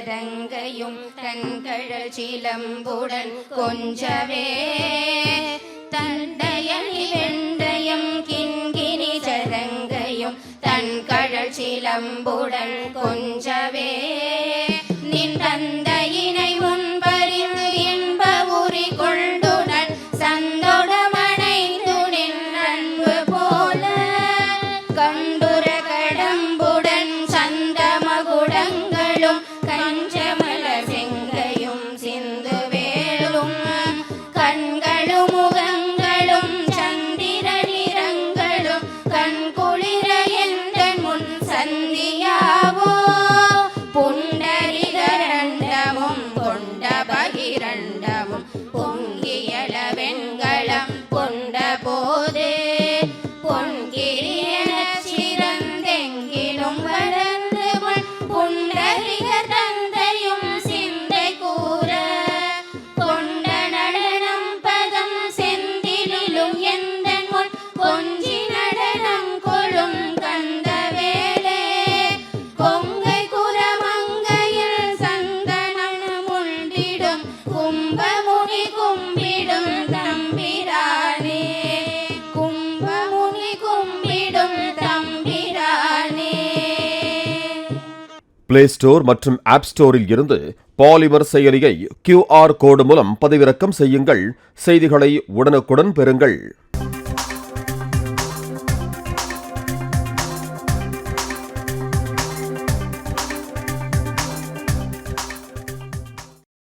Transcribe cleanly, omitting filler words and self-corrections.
சரங்கையும் தன்கழல் சிலம்புடன் கொஞ்சவே தண்டையணி வெண்டையும் கிண்கிணி சரங்கையும் தன்கழல் சிலம்புடன் கொஞ்சவே நின் தந்தையினை முன்பறிந்து இன்ப உரி கொண்டுடன் சந்தோடமணைந்து நின் அன்பு போல கண்டுர கடம்புடன் சந்தமகுடங்களும் கஞ்சமல செங்கையும் சிந்து வேலும் கண்களும் முகங்களும் சந்திர நிறங்களும் கண்குளிர என்ற முன் சந்தியாவோ புண்டரிகரண்டமும் கொண்ட பகிரண்டமும் பொங்கியல வெண்களம் கொண்ட போது பொன்கிரியன சிறந்தெங்கிலும் வளர்ந்து புண்டரிக தந்தையும் சிந்தை கூற கொண்ட நடனம் பதம் செந்திலும் எந்த முன் கொஞ்சி நடனம் கொழும் கந்த வேலே கொங்கை குரமங்கையில் சந்தனம் முண்டிடும் கும்பமுனி கும்பிடும் தம்பிரானே கும்பமுனி கும்பிடும் தம்பிரானே. பிளே ஸ்டோர் மற்றும் ஆப் ஸ்டோரில் இருந்து பாலிமர் செயலியை QR கோடு மூலம் பதிவிறக்கம் செய்யுங்கள். செய்திகளை உடனுக்குடன் பெறுங்கள்.